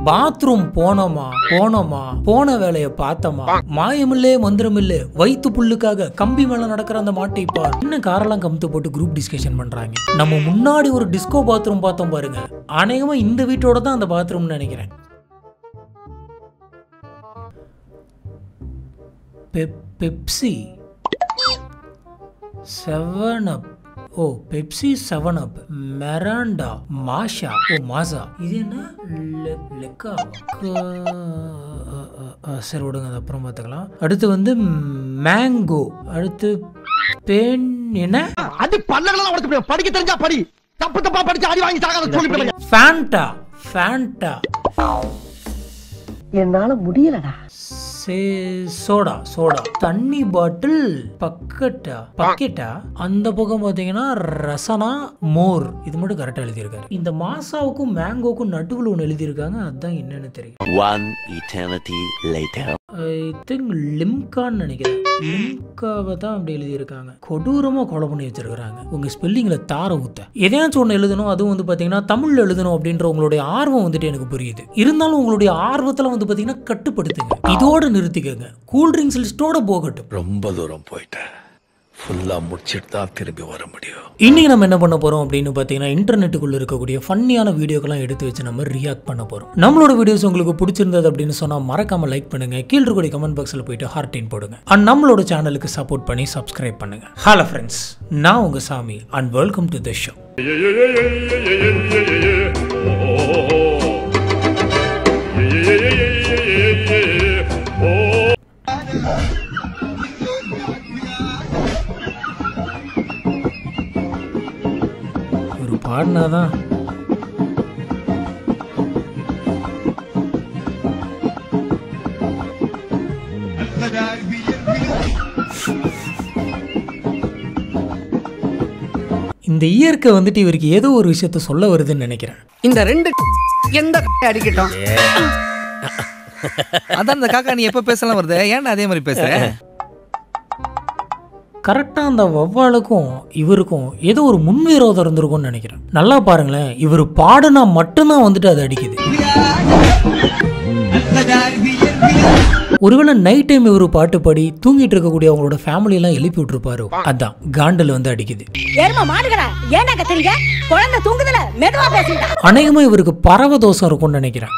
Bathroom போனோமா போன வேலையை பார்த்தோமா, மாயமில்லே மந்திரமில்லே, வயிற்று புல்லுக்காக கம்பி மேல நடக்கிற அந்த மாட்டை பார். என்ன காரெல்லாம் கமுத்து போட்டு குரூப் டிஸ்கஷன் பண்றாங்க. நம்ம முன்னாடி ஒரு டிஸ்கோ பாத்ரூம் பார்த்தோம் பாருங்க, அநேகமா இந்த வீட்டோட தான் அந்த பாத்ரூம்னு நினைக்கிறேன். பெப்சி 7up, ஓ பெப்சி 7up, மெராண்டா, மாஷா, ஓ மாசா, இது என்ன லெக்கா, சரி விடுங்க, அது அப்புறம் பார்த்துக்கலாம். அடுத்து வந்து மேங்கோ, அடுத்து பேன், என்ன அது பல்லகளெல்லாம் உடைச்சு படிக்க தெரிஞ்சா படி, தப்பு தப்பா படிச்சு அடி வாங்கி சாகாத சொல்லி. ஃபேண்டா என்னால முடியலடா. சோடா தண்ணி பாட்டில், பக்கெட்டா அந்த பக்கம் பாத்தீங்கன்னா ரசனா, மோர். இது மட்டும் கரெக்டா எழுதியிருக்காரு. இந்த மாசாவுக்கும் மேங்கோக்கும் நடுவில் ஒன்று எழுதியிருக்காங்க, அதுதான் என்னன்னு தெரியும். One eternity later. I think லிம்கான்னு நினைக்கிறேன். லிம்காவை தான் அப்படி எழுதியிருக்காங்க. கொடூரமா கொலை பண்ணி வச்சிருக்காங்க. உங்க ஸ்பெல்லிங்ல தார ஊத்த எதையாச்சும் ஒன்று எழுதணும், அதுவும் வந்து பாத்தீங்கன்னா தமிழ்ல எழுதணும் அப்படின்ற உங்களுடைய ஆர்வம் வந்துட்டு எனக்கு புரியுது. இருந்தாலும் உங்களுடைய ஆர்வத்துல வந்து பாத்தீங்கன்னா கட்டுப்படுத்துங்க, இதோட நிறுத்திக்கங்க. கூல் ட்ரிங்க்ஸ் லிஸ்டோட போகட்டும். ரொம்ப தூரம் போயிட்டேன், ஃபுல்லா முடிச்சிட்டு தான் திரும்பி வர முடியும். இன்னைக்கு நம்ம என்ன பண்ண போறோம் அப்படின்னு பாத்தீங்கன்னா, இன்டர்நெட்டுக்குள்ள இருக்கக்கூடிய ஃபன்னியான வீடியோக்கெல்லாம் எடுத்து வச்சு நம்ம ரியாக்ட் பண்ண போறோம். நம்மளோட வீடியோஸ் உங்களுக்கு பிடிச்சிருந்தது அப்படின்னு சொன்னா மறக்காம லைக் பண்ணுங்க, கீழ இருக்கக்கூடிய கமெண்ட் பாக்ஸ்ல போயிட்டு ஹார்ட்டின் போடுங்க. அண்ட் நம்மளோட சேனலுக்கு சப்போர்ட் பண்ணி சப்ஸ்கிரைப் பண்ணுங்க. ஹலோ ஃப்ரெண்ட்ஸ், நான் உங்க Sami and welcome to the show. பாடினாதான் இந்த இயற்கை வந்துட்டு இவருக்கு ஏதோ ஒரு விஷயத்த சொல்ல வருதுன்னு நினைக்கிறேன். இந்த ரெண்டு எந்த அடிக்கட்டும் அதான் இந்த காக்கா நீ எப்ப பேசலாம் வருது, ஏன்டா அதே மாதிரி பேசுற? கரெக்டாக அந்த வவ்வாலுக்கும் இவருக்கும் ஏதோ ஒரு முன்விரோதம் இருந்திருக்கும்னு நினைக்கிறேன். நல்லா பாருங்களேன், இவர் பாடுனா மட்டும்தான் வந்துட்டு அது அடிக்குது. ஒருவேளை நைட் டைம் இவர் பாட்டு பாடி தூங்கிட்டு இருக்கக்கூடிய அவங்களோட ஃபேமிலி எல்லாம் எழுப்பி விட்டுருப்பாரு, அதான் காண்டில் வந்து அடிக்குது. அநேகமா இவருக்கு பறவை தோஷம் இருக்கும்னு நினைக்கிறேன்.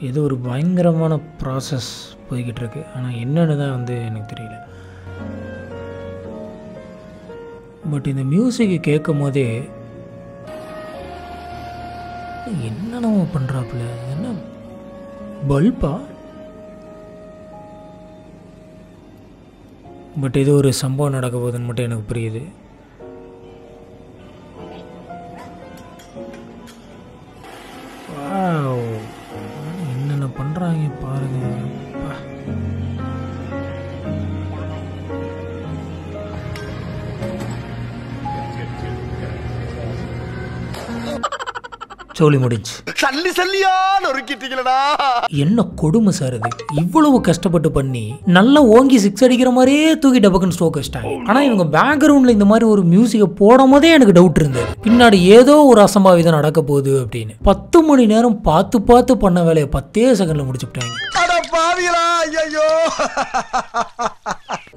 இது ஒரு பயங்கரமான ப்ராசஸ் போய்கிட்டு இருக்கு. ஆனால் என்னன்னு தான் வந்து எனக்கு தெரியல. பட் இந்த மியூசிக்கை கேட்கும் போதே என்ன நம்ம பண்ணுறாப்புல, என்ன பல்பா? பட் இது ஒரு சம்பவம் நடக்க போகுதுன்னு மட்டும் எனக்கு புரியுது. என்னென்ன பண்ணுறாங்க பாருங்க. சோலி முடிஞ்சு. என்ன கொடுமை சார் இது. இவ்வளவு கஷ்டப்பட்டு பண்ணி நல்லா ஓங்கி 6 அடிக்கிற மாதிரியே தூக்கி டபக்குன்னு ஸ்டோக் வச்சிட்டாங்க. ஆனா இவங்க பேக்ரவுண்ட்ல இந்த மாதிரி ஒரு மியூசிக்கை போடும் போதே எனக்கு டவுட் இருந்தது, பின்னாடி ஏதோ ஒரு அசம்பாவிதம் நடக்க போகுது அப்படின்னு. 10 மணி நேரம் பார்த்து பண்ண வேலையை 10 செகண்ட்ல முடிச்சுட்டாங்க.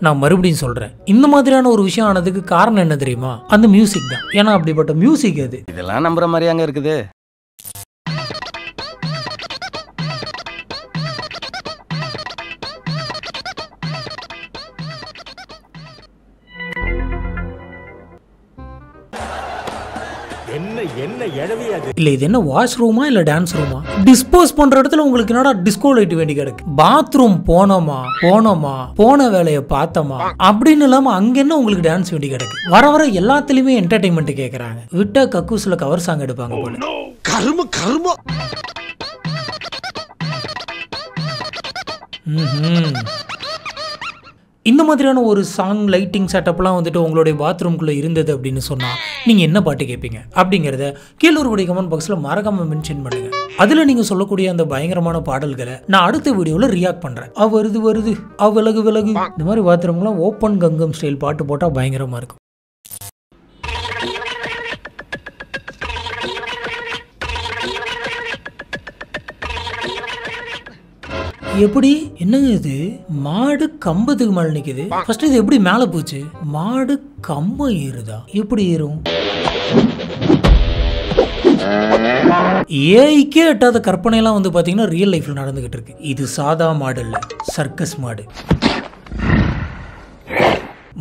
நான் மறுபடியும் சொல்றேன், இந்த மாதிரியான ஒரு விஷயம் ஆனதுக்கு காரணம் என்ன தெரியுமா? அந்த மியூசிக் தான். ஏன்னா அப்படிப்பட்ட மியூசிக் அது. இதெல்லாம் நம்புற மாதிரி அங்க இருக்குது. இல்ல இது என்ன வாஷ் ரூமா இல்ல டான்ஸ் ரூமா? டிஸ்போஸ் பண்ற இடத்துல உங்களுக்கு என்னடா டிஸ்கோ லைட் வேண்டி கிடக்கு? பாத்ரூம் போன வேலையை பார்த்தோமா அப்படின்னு இல்லாம அங்க என்ன உங்களுக்கு டான்ஸ் வேண்டி கிடக்கு? வர எல்லாத்துலயுமே என்டர்டைன்மெண்ட் கேக்குறாங்க. விட்டா கக்கூஸ்ல கவர் சாங் எடுப்பாங்க போல. கரும இந்த மாதிரியான ஒரு சாங் லைட்டிங் செட்டப்லாம் வந்துட்டு உங்களுடைய பாத்ரூம்குள்ளே இருந்தது அப்படின்னு சொன்னால் நீங்கள் என்ன பாட்டு கேட்பீங்க அப்படிங்கிறத கீழே ஒரு கமெண்ட் பாக்ஸில் மறக்காமல் மென்ஷன் பண்ணுங்கள். அதுல நீங்க சொல்லக்கூடிய அந்த பயங்கரமான பாடல்களை நான் அடுத்த வீடியோல ரியாக்ட் பண்றேன். வருது வருது விலகு விலகு இந்த மாதிரி பாத்திரம்லாம் ஓப்பன் கங்கம் ஸ்டைல் பாட்டு போட்டா பயங்கரமா இருக்கும். எப்படி என்னங்க இது? மாடு கம்பத்துக்கு மேல நிக்குது. ஃபர்ஸ்ட் இது எப்படி மேல போச்சு? மாடு கம்பம் ஏறுதா? எப்படி ஏறும்? ஏஐக்கே எட்டாத கற்பனை எல்லாம் வந்து பாத்தீங்கன்னா ரியல் லைஃப்ல நடந்துகிட்டு இருக்கு. இது சாதா மாடு இல்ல, சர்க்கஸ் மாடு.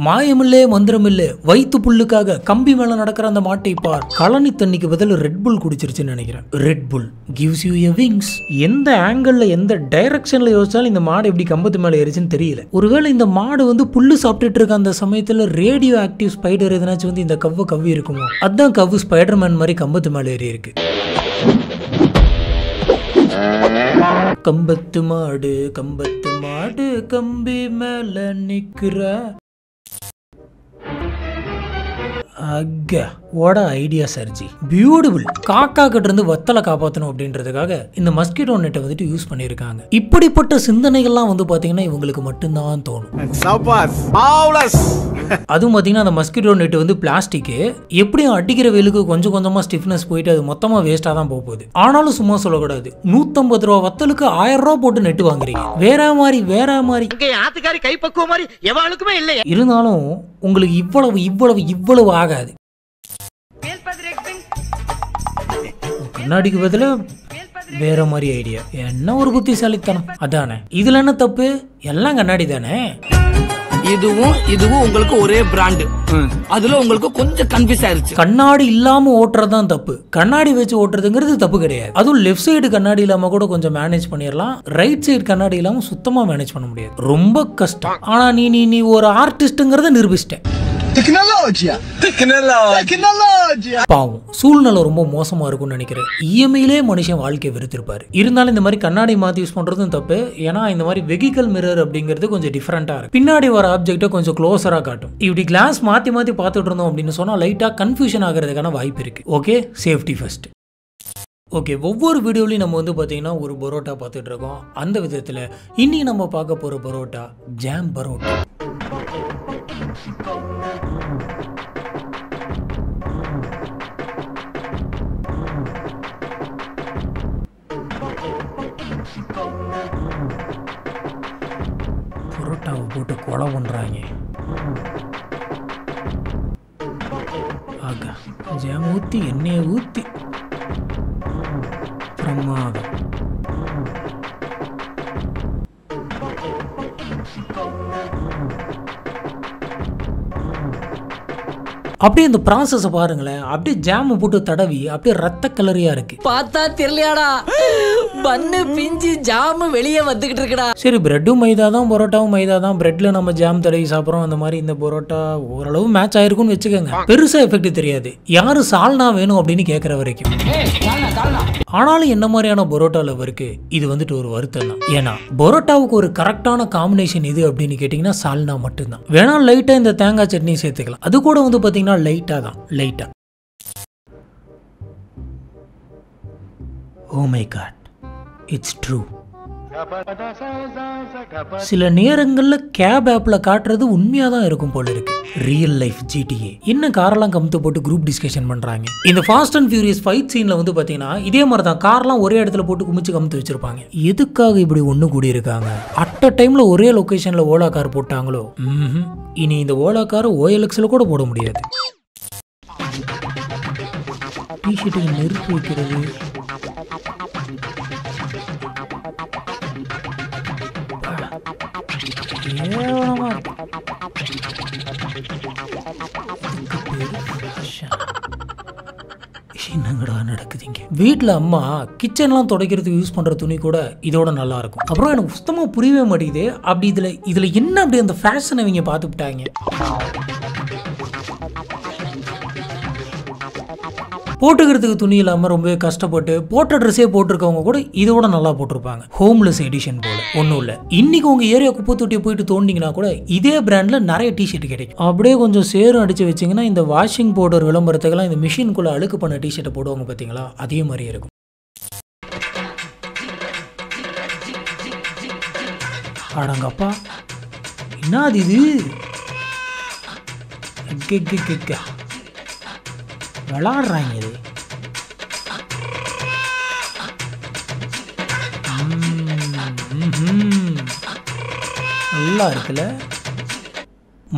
மாயமில்லே மந்திரமில்லே, வயிற்று புல்லுக்காக கம்பி மேல நடக்கிற அந்த மாட்டை பார். கழனி தண்ணிக்கு பதில் ரெட் புல் குடிச்சிருச்சுன்னு நினைக்கிறேன். Red pull gives you a wings. எந்த ஆங்கிள் எந்த டைரக்ஷன்ல யோசிச்சாலும் இந்த மாடு எப்படி கம்பத்து மேல ஏறிச்சுன்னு தெரியல. ஒருவேளை இந்த மாடு வந்து புல்லு சாப்பிட்டுட்டு இருக்க அந்த சமயத்துல ரேடியோ ஆக்டிவ் ஸ்பைடர் எதனாச்சும் வந்து இந்த கவ்வை கவ்வி இருக்குமோ? அதான் கவ்வு ஸ்பைடர்மேன் மாதிரி கம்பத்து மேல ஏறி இருக்கு. கம்பத்து மாடு கம்பி மேல நிக்கிற. வாட் ஐடியா சர்ஜி, பியூட்டிஃபுல். காக்கா கிட்ட இருந்து வத்தலை காப்பாற்றணும் அப்படின்றதுக்காக இந்த மஸ்கிட்டோ நெட்டை வந்துட்டு யூஸ் பண்ணியிருக்காங்க. இப்படிப்பட்ட சிந்தனைகள்லாம் வந்து பாத்தீங்கன்னா இவங்களுக்கு மட்டும்தான் தோணும். அதுவும் பாத்தீங்கன்னா அந்த மஸ்கிட்டோ நெட் வந்து பிளாஸ்டிக், எப்படியும் அடிக்கிற வெயிலுக்கு கொஞ்சம் கொஞ்சமா ஸ்டிஃப்னஸ் போயிட்டு அது மொத்தமா வேஸ்டா தான் போகுது. ஆனாலும் சும்மா சொல்லக்கூடாது, 150 ரூபா வத்தலுக்கு 1000 ரூபா போட்டு நெட்டு வாங்குறீங்க. வேற மாதிரி ஆத்துக்காரி கைப்பக்குவ மாதிரி எவாளுக்குமே இல்லை. இருந்தாலும் உங்களுக்கு இவ்வளவு ஆகாது. கண்ணாடிக்கு பதிலா வேற மாதிரி ஐடியா. என்ன ஒரு புத்திசாலித்தனம் அதானே. இதுல என்ன தப்பு? எல்லாம் கண்ணாடி தானே. இதுவும் உங்களுக்கு ஒரே பிராண்ட். அதுல உங்களுக்கு கொஞ்சம் கன்ஃபியூஸ் ஆயிருச்சு. கண்ணாடி இல்லாம ஓட்டுறதுதான் தப்பு. கண்ணாடி வச்சு ஓட்டுறதுங்கிறது தப்பு கிடையாது. அதுவும் லெஃப்ட் சைடு கண்ணாடி இல்லாம கூட கொஞ்சம் மேனேஜ் பண்ணிடலாம். ரைட் சைடு கண்ணாடி இல்லாம சுத்தமா மேனேஜ் பண்ண முடியாது. ரொம்ப கஷ்டம். ஆனா நீ ஒரு ஆர்டிஸ்ட்ங்கறத நிரூபிச்சிட்ட. பாவம், சூழ்நிலை ரொம்ப மோசமா இருக்கும்னு நினைக்கிறேன். இஎம்ஐலே மனுஷன் வாழ்க்கை வெறுத்திருப்பாரு. இருந்தாலும் இந்த மாதிரி கண்ணாடி மாத்தி யூஸ் பண்றதும் தப்பு. ஏன்னா இந்த மாதிரி வெஹிக்கல் மிரர் அப்படிங்கிறது கொஞ்சம் டிஃபரெண்டா இருக்கு. பின்னாடி வர ஆப்ஜெக்ட்டை கொஞ்சம் க்ளோஸரா காட்டும். இப்படி கிளாஸ் மாத்தி பார்த்துட்டு இருந்தோம் அப்படின்னு சொன்னா லைட்டா கன்ஃபியூஷன் ஆகிறதுக்கான வாய்ப்பு இருக்கு. Okay, safety first. ஓகே, ஒவ்வொரு வீடியோலையும் நம்ம வந்து பார்த்தீங்கன்னா ஒரு பரோட்டா பார்த்துட்டு இருக்கோம். அந்த விதத்தில் இன்னைக்கு நம்ம பார்க்க போகிற பரோட்டா ஜாம் பரோட்டா. பரோட்டாவை போட்டு கொலை பண்ணுறாங்க. ஆகா, ஜாம் ஊற்றி எண்ணெயை ஊற்றி பிரமாதம். அப்படியே இந்த ப்ராசஸை பாருங்களேன். அப்படியே ஜாம் போட்டு தடவி அப்படியே ரத்த கலரியா இருக்கு. பார்த்தா தெரியலையாடா, பன்னு பிஞ்சு ஜாம் வெளியே வந்துகிட்டு இருக்குடா. சரி, பிரெட்டும் மைதா தான், பரோட்டாவும் மைதா தான். பிரெட்ல நம்ம ஜாம் தடவி சாப்பிட்றோம். அந்த மாதிரி இந்த பரோட்டா ஓரளவு மேட்ச் ஆயிருக்கும்னு வச்சுக்கோங்க. பெருசா எஃபெக்ட் தெரியாது யாரு சால்னா வேணும் அப்படின்னு கேட்கற வரைக்கும். ஆனாலும் என்ன மாதிரியான பரோட்டா லவருக்கு இது வந்துட்டு ஒரு வருத்தம் தான். ஏன்னா பரோட்டாவுக்கு ஒரு கரெக்டான காம்பினேஷன் இது அப்படின்னு கேட்டீங்கன்னா சால்னா மட்டும்தான். வேணா லைட்டா இந்த தேங்காய் சட்னி சேர்த்துக்கலாம். அது கூட வந்து பாத்தீங்கன்னா லைட்டா தான், லைட்டா. Oh my god, it's true. சில நேரங்களில் கேப் ஆப்ல காட்டுறது உண்மையா தான் இருக்கும் போல இருக்கு. ரியல் லைஃப் GTA என்ன காரெல்லாம் கமுத்து போட்டு குரூப் டிஸ்கஷன் பண்றாங்க. இந்த ஃபாஸ்ட் அண்ட் ஃபியூரியஸ் ஃபைட் சீன்ல வந்து பாத்தீங்கன்னா இதே மாதிரி தான் கார்லாம் ஒரே இடத்துல போட்டு குமிச்சு கமுத்து வச்சிருப்பாங்க. எதுக்காக இப்படி ஒண்ணு கூடி இருக்காங்க? அட் அ டைம்ல ஒரே லொகேஷன்ல ஓலா கார் போட்டாங்களோ? இனி இந்த ஓலா கார் OLXல கூட போட முடியாது. டிஷர்ட்டுக்கு நெருப்பு வைக்கிறது, என்னங்கடா நடக்குதுங்க? வீட்டில் அம்மா கிச்சன்லாம் துடைக்கிறதுக்கு யூஸ் பண்ற துணி கூட இதோட நல்லா இருக்கும். அப்புறம் எனக்கு சுத்தமா புரியவே மாட்டேங்குது. அப்படி இதுல என்ன அப்படி அந்த ஃபேஷனை இவங்க பார்த்துட்டாங்க. போட்டுக்கிறதுக்கு துணி இல்லாமல் ரொம்பவே கஷ்டப்பட்டு போட்ட ட்ரெஸ்ஸே போட்டிருக்கவங்க கூட இதோட நல்லா போட்டிருப்பாங்க. ஹோம்லெஸ் எடிஷன் போல. ஒன்றும் இல்லை, இன்னைக்கு உங்கள் ஏரியா குப்பை தொட்டியை போயிட்டு தோண்டிங்கன்னா கூட இதே பிராண்டில் நிறைய டிஷர்ட் கிடைக்கும். அப்படியே கொஞ்சம் சேரும் அடித்து வச்சிங்கன்னா இந்த வாஷிங் பவுடர் விளம்பரத்துக்கெல்லாம் இந்த மிஷின்குள்ளே அழுக்கு பண்ண டிஷர்ட்டை போடுவாங்க பார்த்தீங்களா, அதே மாதிரி இருக்கும். அடங்கப்பா, என்னது இது? விளாடுறாங்க இது. நல்லா இருக்குல்ல.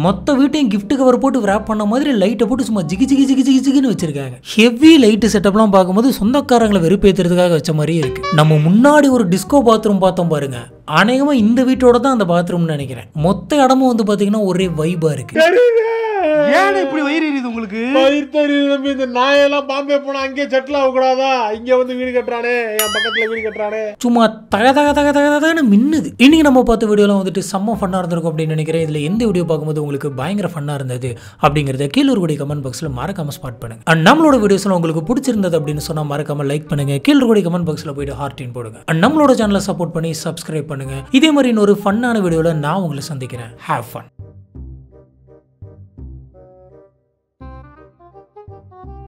மொத்த வீட்டையும் கிஃப்ட் கவர் போட்டு விராப் பண்ண மாதிரி லைட்டை போட்டு சும்மா ஜிகி ஜிகி ஜிகி ஜிகி ஜிகின்னு வச்சிருக்காங்க. ஹெவி லைட்டு செட்டப்லாம் பார்க்கும்போது சொந்தக்காரங்களை வெறுப்பேற்றுறதுக்காக வச்ச மாதிரியே இருக்கு. நம்ம முன்னாடி ஒரு டிஸ்கோ பாத்ரூம் பார்த்தோம் பாருங்க, அநேகமாக இந்த வீட்டோட தான் அந்த பாத்ரூம்னு நினைக்கிறேன். மொத்த இடமும் வந்து பார்த்தீங்கன்னா ஒரே வைபா இருக்கு. ஏன் இப்படி வயிறு எரியுது உங்களுக்கு? இந்த நாயெல்லாம் பாம்பே போனா அங்கே செட்டில் ஆகக்கூடாதா? இங்க வந்து வீடு கட்டுறானே, என் பக்கத்துல வீடு கட்டுறானே, சும்மா தக தக தக தக தகன்னு மின்னுது. இன்னைக்கு நம்ம பார்த்த வீடியோலாம் வந்துட்டு செம்ம ஃபன்னாக இருந்திருக்கும் அப்படின்னு நினைக்கிறேன். இதில் எந்த வீடியோ பார்க்கும்போது உங்களுக்கு பயங்கர ஃபன்னாக இருந்தது அப்படிங்கிறத கீழே இருக்கக்கூடிய கமெண்ட் பாக்ஸில் மறக்காம ஸ்பாட் பண்ணுங்க. அண்ட் நம்மளோட வீடியோஸ்லாம் உங்களுக்கு பிடிச்சிருந்தது அப்படின்னு சொன்னால் மறக்காம லைக் பண்ணுங்க. கீழே இருக்கக்கூடிய கமெண்ட் பாக்ஸில் போயிட்டு ஹார்ட்டின் போடுங்க. அண்ட் நம்மளோட சேனலை சப்போர்ட் பண்ணி சப்ஸ்கிரைப் பண்ணுங்க. இதே மாதிரி இன்னொரு ஃபன்னான வீடியோவில் நான் உங்களை சந்திக்கிறேன். Have fun.